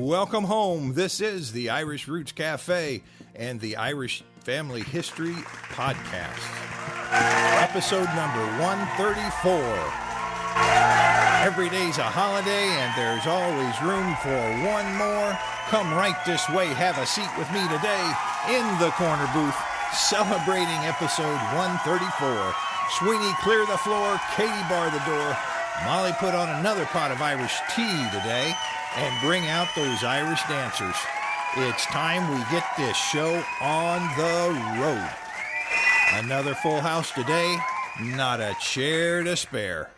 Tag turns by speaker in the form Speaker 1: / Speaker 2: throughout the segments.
Speaker 1: welcome home. This is the Irish Roots Cafe and the Irish Family History Podcast. Episode number 134. Every day's a holiday and there's always room for one more. Come right this way, have a seat with me today in the corner booth, celebrating episode 134. Sweeney, clear the floor. Katie, bar the door. Molly put on another pot of Irish tea today and bring out those Irish dancers. It's time we get this show on the road. Another full house today, not a chair to spare.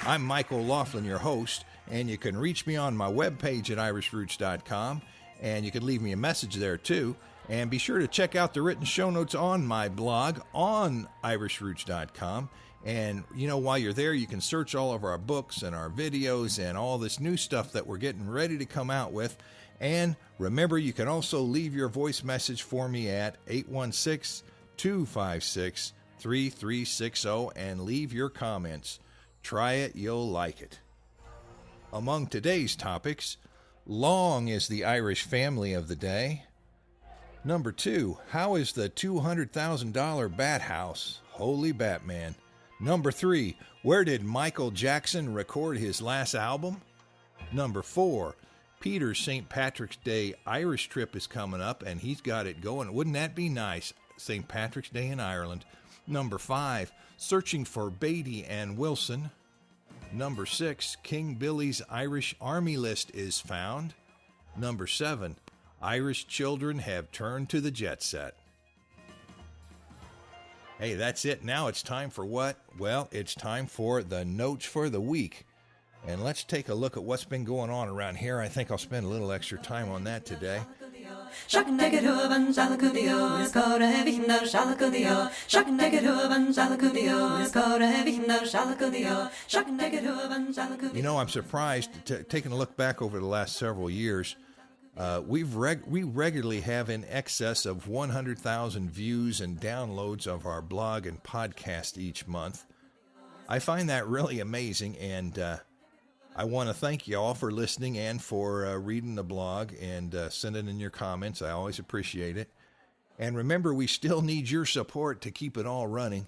Speaker 1: I'm Mike OLaughlin, your host, and you can reach me on my webpage at irishroots.com, and you can leave me a message there too. And be sure to check out the written show notes on my blog on irishroots.com. And, while you're there, you can search all of our books and our videos and all this new stuff that we're getting ready to come out with. And remember, you can also leave your voice message for me at 816-256-3360 and leave your comments. Try it, you'll like it. Among today's topics, long is the Irish family of the day. Number 2, how is the $200,000 bat house? Holy Batman. Number 3, where did Michael Jackson record his last album? Number 4, Peter's St. Patrick's Day Irish trip is coming up and he's got it going. Wouldn't that be nice? St. Patrick's Day in Ireland. Number 5, searching for Beatty and Wilson. Number 6, King Billy's Irish Army List is found. Number 7, Irish children have turned to the jet set. Hey, that's it. Now it's time for what? Well, it's time for the notes for the week. And let's take a look at what's been going on around here. I think I'll spend a little extra time on that today. I'm surprised, taking a look back over the last several years, we regularly have in excess of 100,000 views and downloads of our blog and podcast each month. I find that really amazing, and I want to thank you all for listening and for reading the blog and sending in your comments. I always appreciate it. And remember, we still need your support to keep it all running.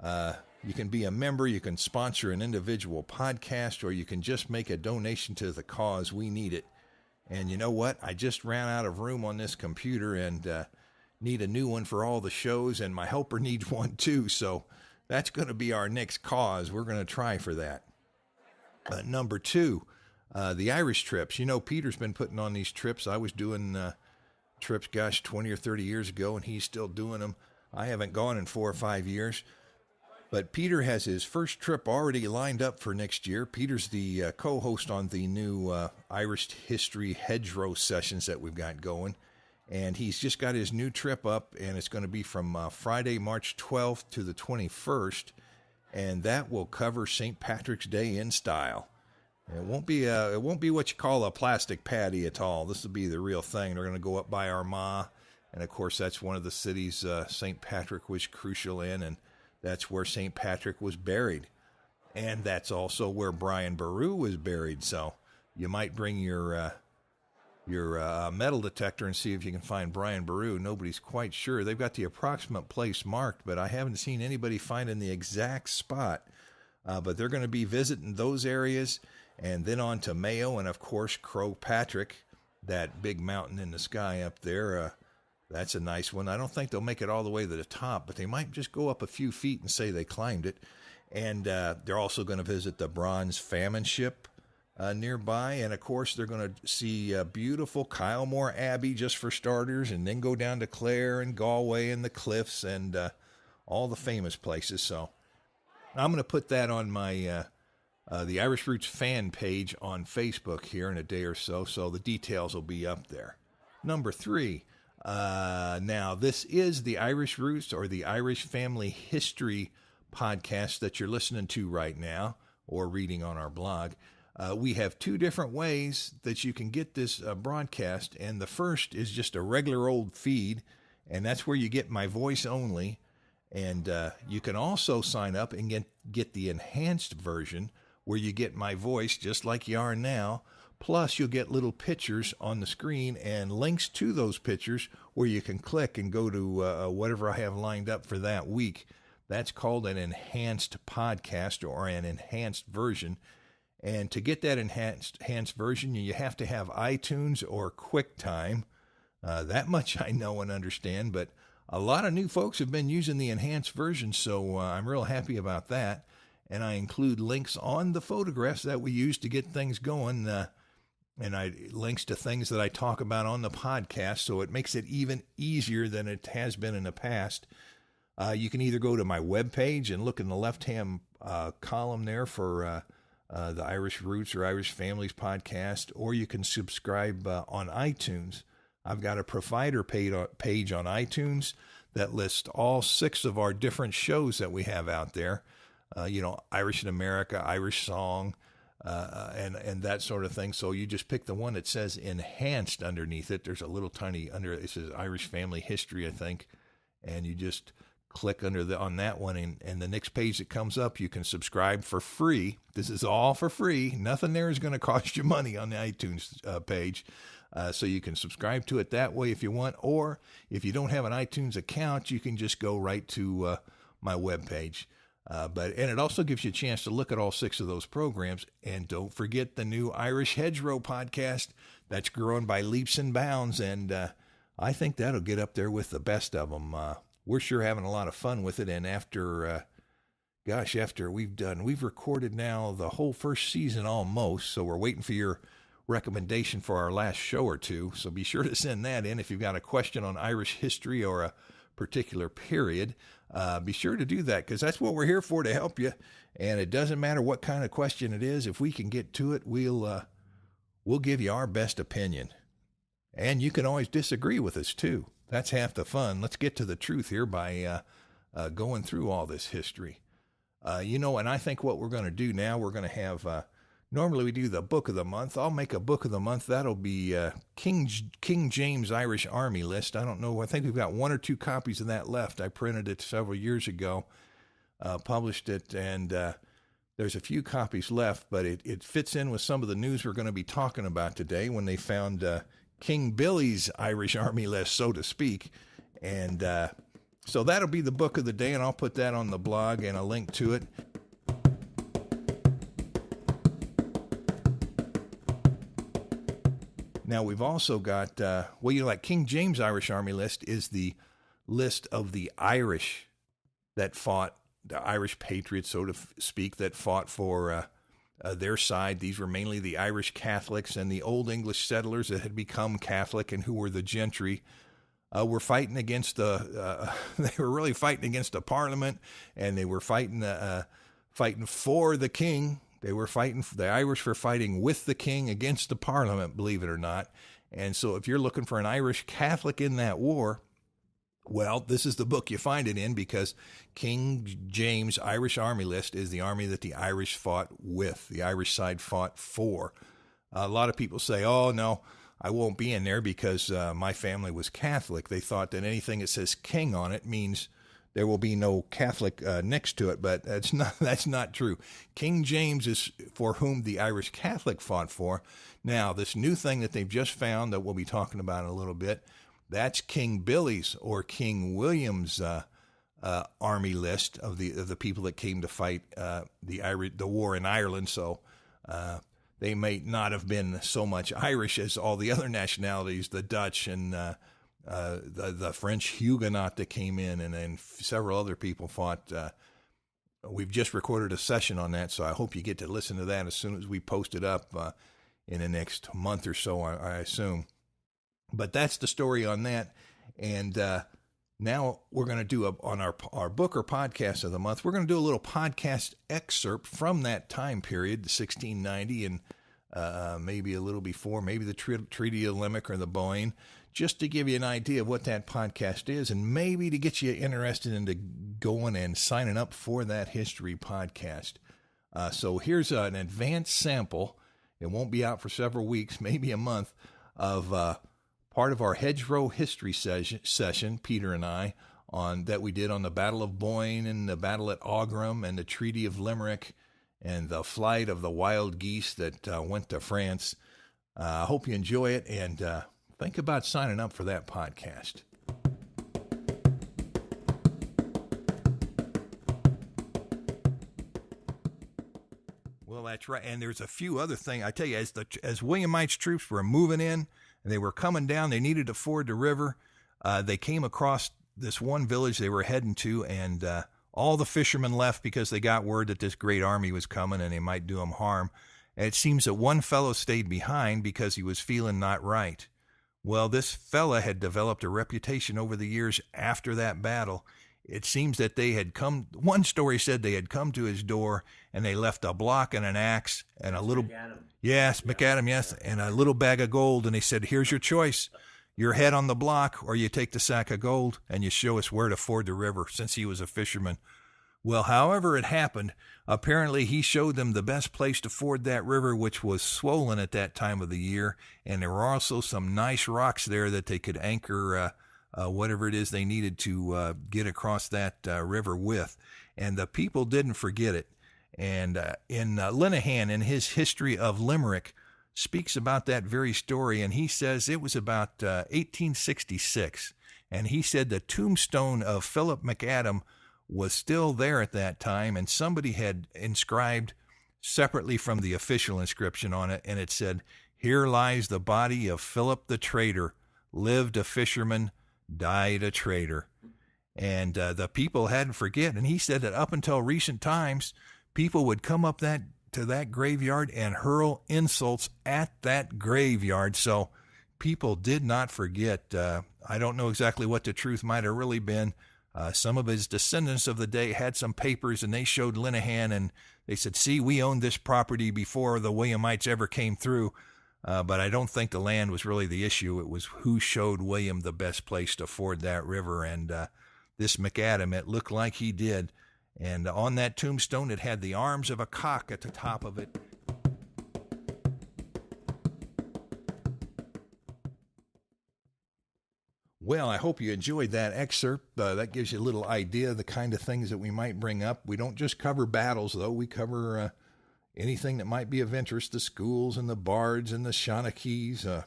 Speaker 1: You can be a member, you can sponsor an individual podcast, or you can just make a donation to the cause. We need it. And you know what? I just ran out of room on this computer and need a new one for all the shows, and my helper needs one too. So that's going to be our next cause. We're going to try for that. Number 2, the Irish trips. Peter's been putting on these trips. I was doing trips, 20 or 30 years ago, and he's still doing them. I haven't gone in 4 or 5 years. But Peter has his first trip already lined up for next year. Peter's the co-host on the new Irish History Hedgerow sessions that we've got going. And he's just got his new trip up, and it's going to be from Friday, March 12th to the 21st. And that will cover St. Patrick's Day in style. It won't be what you call a plastic patty at all. This will be the real thing. They're going to go up by Armagh. And, of course, that's one of the cities St. Patrick was crucial in, and that's where St. Patrick was buried. And that's also where Brian Boru was buried. So you might bring your metal detector and see if you can find Brian Boru. Nobody's quite sure. They've got the approximate place marked, but I haven't seen anybody finding the exact spot. But they're going to be visiting those areas, and then on to Mayo, and of course Croagh Patrick, that big mountain in the sky up there. That's a nice one. I don't think they'll make it all the way to the top, but they might just go up a few feet and say they climbed it. And they're also going to visit the Bronze Famine Ship nearby. And, of course, they're going to see beautiful Kylemore Abbey just for starters, and then go down to Clare and Galway and the Cliffs and all the famous places. So I'm going to put that on my the Irish Roots fan page on Facebook here in a day or so, so the details will be up there. Number 3. Now, this is the Irish Roots or the Irish Family History podcast that you're listening to right now or reading on our blog. We have 2 different ways that you can get this broadcast, and the first is just a regular old feed, and that's where you get my voice only. And you can also sign up and get the enhanced version where you get my voice just like you are now, Plus, you'll get little pictures on the screen and links to those pictures where you can click and go to whatever I have lined up for that week. That's called an enhanced podcast or an enhanced version. And to get that enhanced version, you have to have iTunes or QuickTime. That much I know and understand, but a lot of new folks have been using the enhanced version, so I'm real happy about that. And I include links on the photographs that we use to get things going, and links to things that I talk about on the podcast, so it makes it even easier than it has been in the past. You can either go to my webpage and look in the left-hand column there for the Irish Roots or Irish Families podcast, or you can subscribe on iTunes. I've got a provider page on iTunes that lists all 6 of our different shows that we have out there. Irish in America, Irish Song, and that sort of thing. So you just pick the one that says enhanced underneath it. There's a little tiny it says Irish Family History, I think, and you just click on that one, and the next page that comes up, you can subscribe for free. This is all for free. Nothing there is going to cost you money on the iTunes page. So you can subscribe to it that way if you want, or if you don't have an iTunes account, you can just go right to my webpage. And it also gives you a chance to look at all 6 of those programs. And don't forget the new Irish Hedgerow podcast that's growing by leaps and bounds. And I think that'll get up there with the best of them. We're sure having a lot of fun with it. And after we've recorded now the whole first season almost. So we're waiting for your recommendation for our last show or two. So be sure to send that in if you've got a question on Irish history or a particular period. Be sure to do that, because that's what we're here for, to help you. And it doesn't matter what kind of question it is. If we can get to it, we'll give you our best opinion. And you can always disagree with us too. That's half the fun. Let's get to the truth here by going through all this history. And I think what we're going to do now, we're going to have normally we do the book of the month. I'll make a book of the month. That'll be King James Irish Army List. I don't know. I think we've got 1 or 2 copies of that left. I printed it several years ago, published it, and there's a few copies left, but it fits in with some of the news we're going to be talking about today when they found King Billy's Irish Army List, so to speak. And so that'll be the book of the day, and I'll put that on the blog and a link to it. Now, we've also got, King James Irish Army List is the list of the Irish that fought, the Irish patriots, so to speak, that fought for their side. These were mainly the Irish Catholics and the Old English settlers that had become Catholic and who were the gentry. Were fighting against they were really fighting against the Parliament, and they were fighting for the king. The Irish were fighting with the king against the Parliament, believe it or not. And so if you're looking for an Irish Catholic in that war, well, this is the book you find it in, because King James Irish Army List is the army that the Irish fought with, the Irish side fought for. A lot of people say, oh, no, I won't be in there because my family was Catholic. They thought that anything that says king on it means there will be no Catholic next to it, but that's not true. King James is for whom the Irish Catholic fought for. Now, this new thing that they've just found that we'll be talking about in a little bit, that's King Billy's or King William's army list of the people that came to fight the war in Ireland. So they may not have been so much Irish as all the other nationalities, the Dutch and the French Huguenot that came in, and then several other people fought. We've just recorded a session on that, so I hope you get to listen to that as soon as we post it up in the next month or so, I assume. But that's the story on that. And now we're going to do on our book or podcast of the month, we're going to do a little podcast excerpt from that time period, the 1690, and maybe a little before, maybe the Treaty of Limerick or the Boyne, just to give you an idea of what that podcast is, and maybe to get you interested into going and signing up for that history podcast. So here's an advanced sample. It won't be out for several weeks, maybe a month, of part of our Hedgerow history session, Peter and I, that we did on the Battle of Boyne and the Battle at Aughrim and the Treaty of Limerick and the flight of the wild geese that went to France. I hope you enjoy it, and think about signing up for that podcast. Well, that's right. And there's a few other things. I tell you, as Williamite's troops were moving in and they were coming down, they needed to ford the river. They came across this one village they were heading to, and all the fishermen left because they got word that this great army was coming and they might do them harm. And it seems that one fellow stayed behind because he was feeling not right. Well, this fella had developed a reputation over the years after that battle. It seems that they had come, one story said they had come to his door and they left a block and an axe and a little, McAdam, yes, and a little bag of gold. And they said, here's your choice. Your head on the block, or you take the sack of gold and you show us where to ford the river, since he was a fisherman. Well, however it happened, apparently he showed them the best place to ford that river, which was swollen at that time of the year, and there were also some nice rocks there that they could anchor whatever it is they needed to get across that river with. And the people didn't forget it. And in Linehan, in his History of Limerick, speaks about that very story, and he says it was about 1866, and he said the tombstone of Philip McAdam was still there at that time, and somebody had inscribed separately from the official inscription on it, and it said, "Here lies the body of Philip the traitor, lived a fisherman, died a traitor." And the people hadn't forget, and he said that up until recent times, people would come up to that graveyard and hurl insults at that graveyard. So people did not forget. I don't know exactly what the truth might have really been. Some of his descendants of the day had some papers, and they showed Linehan, and they said, see, we owned this property before the Williamites ever came through. But I don't think the land was really the issue. It was who showed William the best place to ford that river. And this McAdam, it looked like he did. And on that tombstone, it had the arms of a cock at the top of it. Well, I hope you enjoyed that excerpt. That gives you a little idea of the kind of things that we might bring up. We don't just cover battles, though. We cover anything that might be of interest, the schools and the bards and the Shawnees,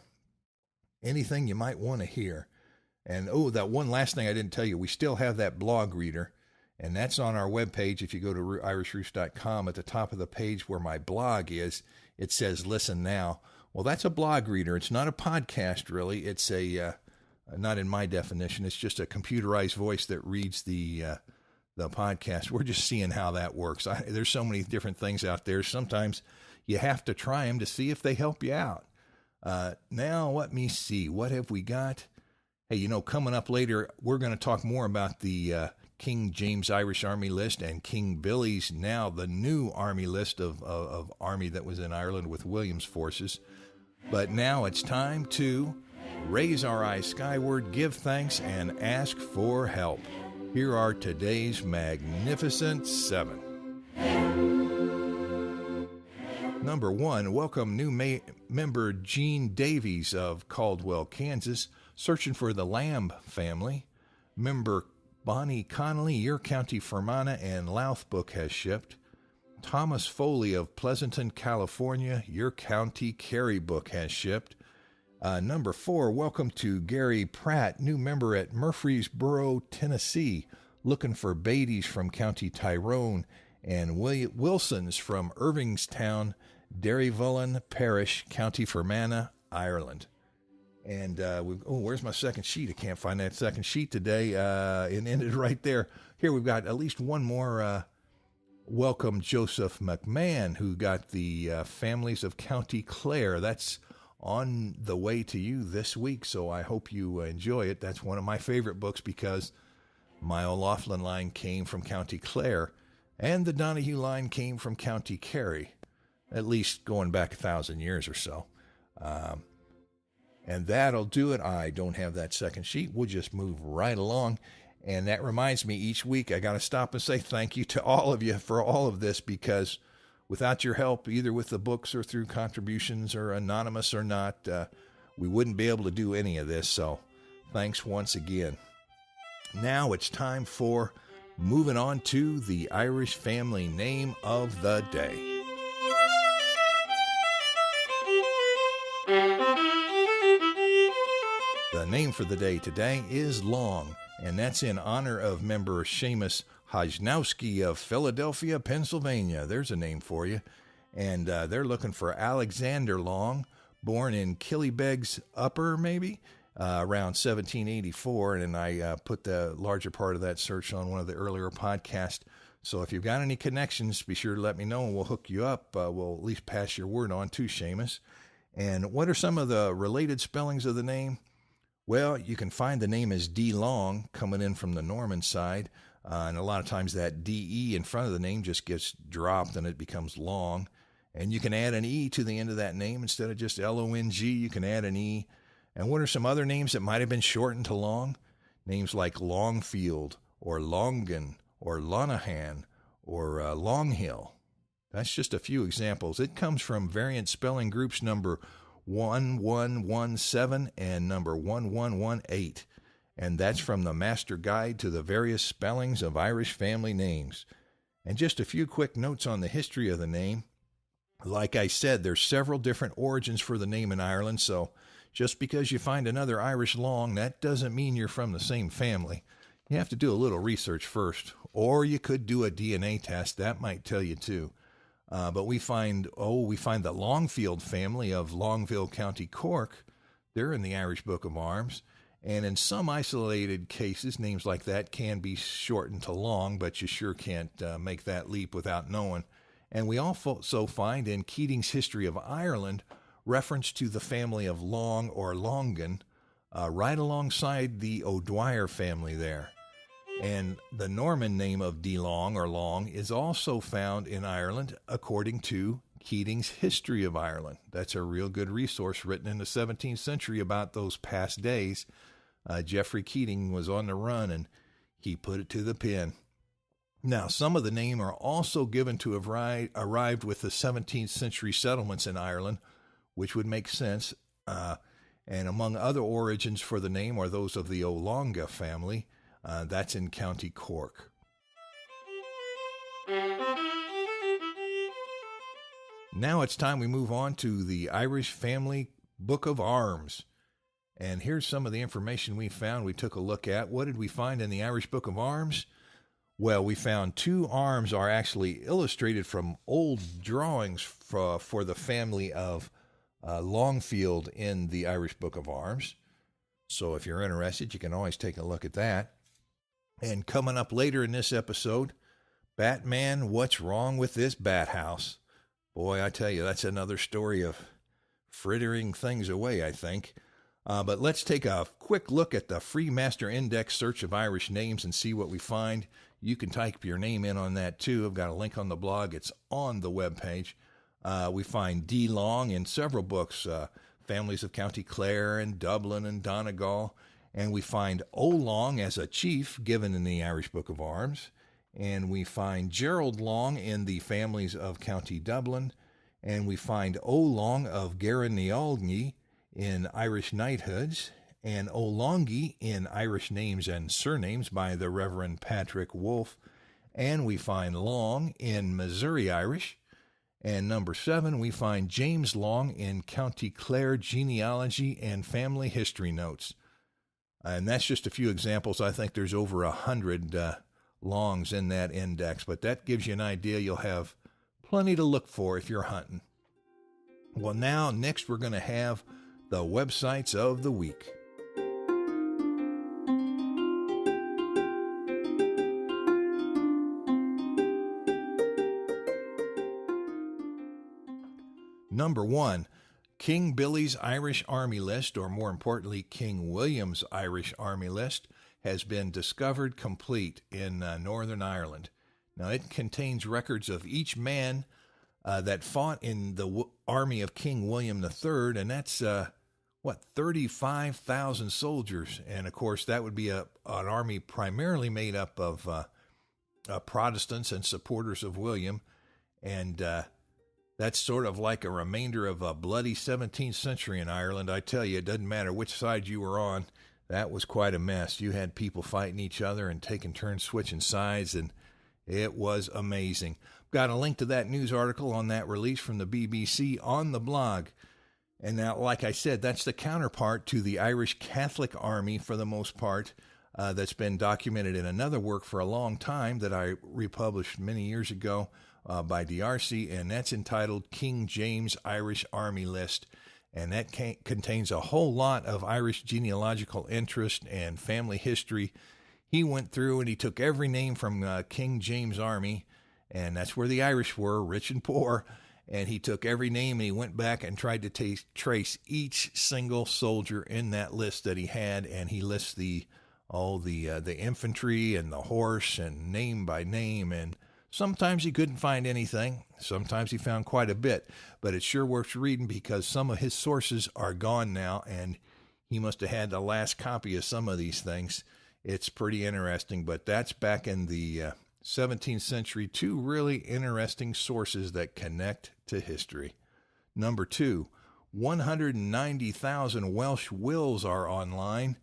Speaker 1: anything you might want to hear. And, that one last thing I didn't tell you, we still have that blog reader, and that's on our webpage. If you go to irishroots.com, at the top of the page where my blog is, it says Listen Now. Well, that's a blog reader. It's not a podcast, really. It's not in my definition. It's just a computerized voice that reads the podcast. We're just seeing how that works. There's so many different things out there. Sometimes you have to try them to see if they help you out. Now, let me see. What have we got? Hey, coming up later, we're going to talk more about the King James Irish Army list and King Billy's, now the new Army list of Army that was in Ireland with William's forces. But now it's time to raise our eyes skyward, give thanks, and ask for help. Here are today's Magnificent Seven. Number 1, welcome new member Gene Davies of Caldwell, Kansas, searching for the Lamb family. Member Bonnie Connolly, your county Fermanagh and Louth book has shipped. Thomas Foley of Pleasanton, California, your county Cary book has shipped. Number 4, welcome to Gary Pratt, new member at Murfreesboro, Tennessee, looking for Beatty's from County Tyrone and Wilson's from Irvingstown, Derryvullen Parish, County Fermanagh, Ireland. And where's my second sheet? I can't find that second sheet today. It ended right there. Here we've got at least one more. Welcome Joseph McMahon, who got the Families of County Clare. That's on the way to you this week, so I hope you enjoy it. That's one of my favorite books because my OLaughlin line came from County Clare, and the Donahue line came from County Kerry, at least going back 1,000 years or so. And that'll do it. I don't have that second sheet. We'll just move right along. And that reminds me, each week I got to stop and say thank you to all of you for all of this, because without your help, either with the books or through contributions or anonymous or not, we wouldn't be able to do any of this. So thanks once again. Now it's time for moving on to the Irish family name of the day. The name for the day today is Long, and that's in honor of member Seamus Hajnowski of Philadelphia, Pennsylvania. There's a name for you. And they're looking for Alexander Long, born in Killybegs Upper, maybe, around 1784. And I put the larger part of that search on one of the earlier podcasts. So if you've got any connections, be sure to let me know and we'll hook you up. We'll at least pass your word on to Seamus. And what are some of the related spellings of the name? Well, you can find the name as D. Long coming in from the Norman side. And a lot of times that D-E in front of the name just gets dropped and it becomes Long. And you can add an E to the end of that name. Instead of just L-O-N-G, you can add an E. And what are some other names that might have been shortened to Long? Names like Longfield or Longan or Lonahan or Longhill. That's just a few examples. It comes from variant spelling groups number 1117 and number 1118. And that's from the Master Guide to the Various Spellings of Irish Family Names. And just a few quick notes on the history of the name. Like I said, there's several different origins for the name in Ireland, so just because you find another Irish Long, that doesn't mean you're from the same family. You have to do a little research first, or you could do a DNA test. That might tell you too. But we find the Longfield family of Longville, County Cork. They're in the Irish Book of Arms. And in some isolated cases, names like that can be shortened to Long, but you sure can't make that leap without knowing. And we also find in Keating's History of Ireland reference to the family of Long or Longan right alongside the O'Dwyer family there. And the Norman name of De Long or Long is also found in Ireland according to Keating's History of Ireland. That's a real good resource written in the 17th century about those past days. Geoffrey Keating was on the run and he put it to the pen. Now, some of the name are also given to have arrived with the 17th century settlements in Ireland, which would make sense. And among other origins for the name are those of the O'Laughlin family. That's in County Cork. Now it's time we move on to the Irish Family Book of Arms. And here's some of the information we found. We took a look at. What did we find in the Irish Book of Arms? Well, we found 2 arms are actually illustrated from old drawings for the family of Longfield in the Irish Book of Arms. So if you're interested, you can always take a look at that. And coming up later in this episode, Batman, what's wrong with this bat house? Boy, I tell you, that's another story of frittering things away, I think. But let's take a quick look at the Free Master Index search of Irish names and see what we find. You can type your name in on that too. I've got a link on the blog. It's on the webpage. We find D. Long in several books, Families of County Clare and Dublin and Donegal. And we find OLaughlin as a chief given in the Irish Book of Arms. And we find Gerald Long in the Families of County Dublin. And we find OLaughlin of Gariniolgi in Irish Knighthoods, and O'Longy in Irish Names and Surnames by the Reverend Patrick Wolfe. And we find Long in Missouri Irish. And number 7, we find James Long in County Clare Genealogy and Family History Notes. And that's just a few examples. I think there's over 100 Longs in that index, but that gives you an idea. You'll have plenty to look for if you're hunting. Well, now, next we're going to have the websites of the week. Number 1, King Billy's Irish Army List, or more importantly, King William's Irish Army List, has been discovered complete in Northern Ireland. Now, it contains records of each man that fought in the army of King William III, and that's 35,000 soldiers. And of course, that would be an army primarily made up of Protestants and supporters of William. And that's sort of like a remainder of a bloody 17th century in Ireland. I tell you, it doesn't matter which side you were on. That was quite a mess. You had people fighting each other and taking turns switching sides, and it was amazing. Got a link to that news article on that release from the BBC on the blog. And now, like I said, that's the counterpart to the Irish Catholic Army for the most part. That's been documented in another work for a long time that I republished many years ago by DRC, and that's entitled King James Irish Army List. And that contains a whole lot of Irish genealogical interest and family history. He went through and he took every name from King James Army, and that's where the Irish were, rich and poor. And he took every name and he went back and tried to trace each single soldier in that list that he had, and he lists the infantry and the horse and name by name. And sometimes he couldn't find anything. Sometimes he found quite a bit. But it's sure worth reading because some of his sources are gone now, and he must have had the last copy of some of these things. It's pretty interesting, but that's back in the 17th century. Two really interesting sources that connect to history. Number 2, 190,000 Welsh wills are online,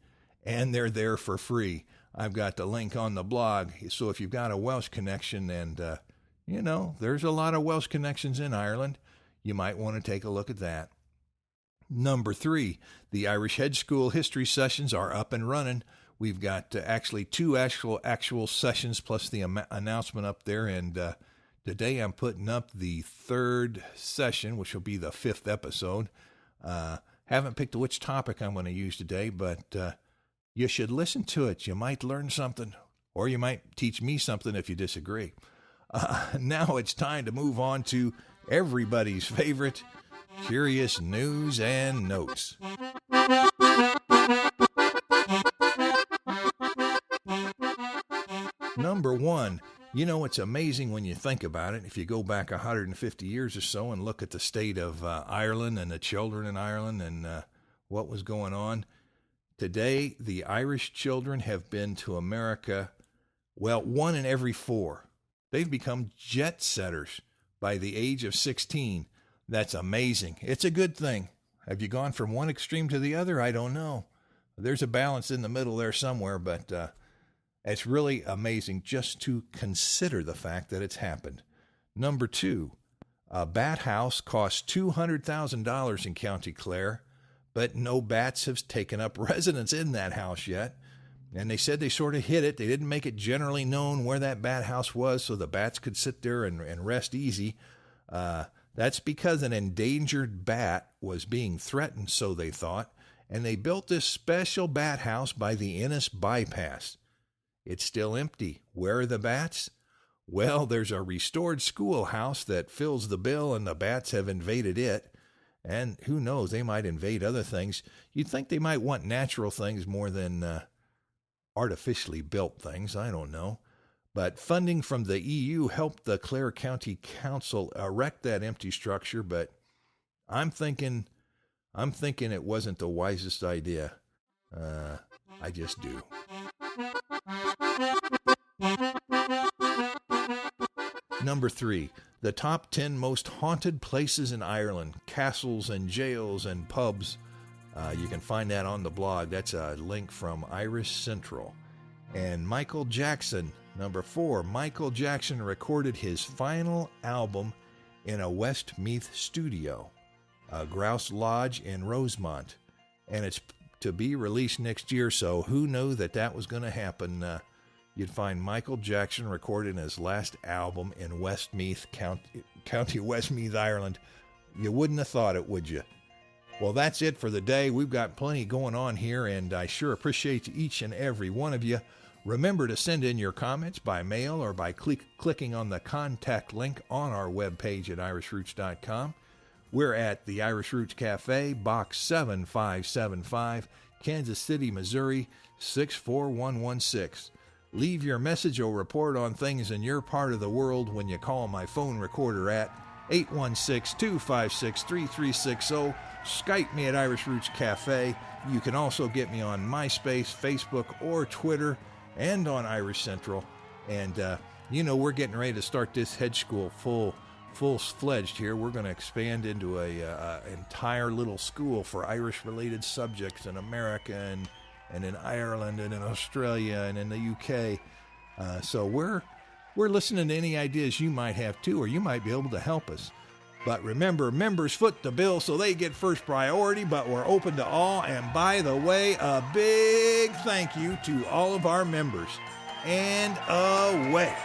Speaker 1: and they're there for free. I've got the link on the blog, so if you've got a Welsh connection, and, there's a lot of Welsh connections in Ireland, you might want to take a look at that. Number 3, the Irish Head School history sessions are up and running. We've got actually 2 actual sessions plus the announcement up there, and today I'm putting up the 3rd session, which will be the 5th episode. Haven't picked which topic I'm going to use today, but you should listen to it. You might learn something, or you might teach me something if you disagree. Now it's time to move on to everybody's favorite Curious News and Notes. Number 1, it's amazing when you think about it. If you go back 150 years or so and look at the state of Ireland and the children in Ireland and what was going on, today the Irish children have been to America, 1 in every 4. They've become jet setters by the age of 16. That's amazing. It's a good thing. Have you gone from one extreme to the other? I don't know. There's a balance in the middle there somewhere, but it's really amazing just to consider the fact that it's happened. Number 2, a bat house costs $200,000 in County Clare, but no bats have taken up residence in that house yet. And they said they sort of hid it. They didn't make it generally known where that bat house was so the bats could sit there and rest easy. That's because an endangered bat was being threatened, so they thought, and they built this special bat house by the Innis bypass. It's still empty. Where are the bats? Well, there's a restored schoolhouse that fills the bill, and the bats have invaded it. And who knows, they might invade other things. You'd think they might want natural things more than artificially built things. I don't know. But funding from the EU helped the Clare County Council erect that empty structure, but I'm thinking it wasn't the wisest idea. I just do. Number 3, the top 10 most haunted places in Ireland, castles and jails and pubs. You can find that on the blog. That's a link from Irish Central. And Michael Jackson, number 4, Michael Jackson recorded his final album in a Westmeath studio, Grouse Lodge in Rosemont. And it's to be released next year, so who knew that was going to happen? You'd find Michael Jackson recording his last album in Westmeath, County Westmeath, Ireland. You wouldn't have thought it, would you? Well, that's it for the day. We've got plenty going on here, and I sure appreciate each and every one of you. Remember to send in your comments by mail or by clicking on the contact link on our webpage at irishroots.com. We're at the Irish Roots Cafe, Box 7575, Kansas City, Missouri, 64116. Leave your message or report on things in your part of the world when you call my phone recorder at 816-256-3360. Skype me at Irish Roots Cafe. You can also get me on MySpace, Facebook, or Twitter, and on Irish Central. And, we're getting ready to start this head school full-fledged here. We're going to expand into a entire little school for Irish-related subjects in America and in Ireland and in Australia and in the UK. So we're listening to any ideas you might have too, or you might be able to help us. But remember, members foot the bill, so they get first priority, but we're open to all. And by the way, a big thank you to all of our members. And away.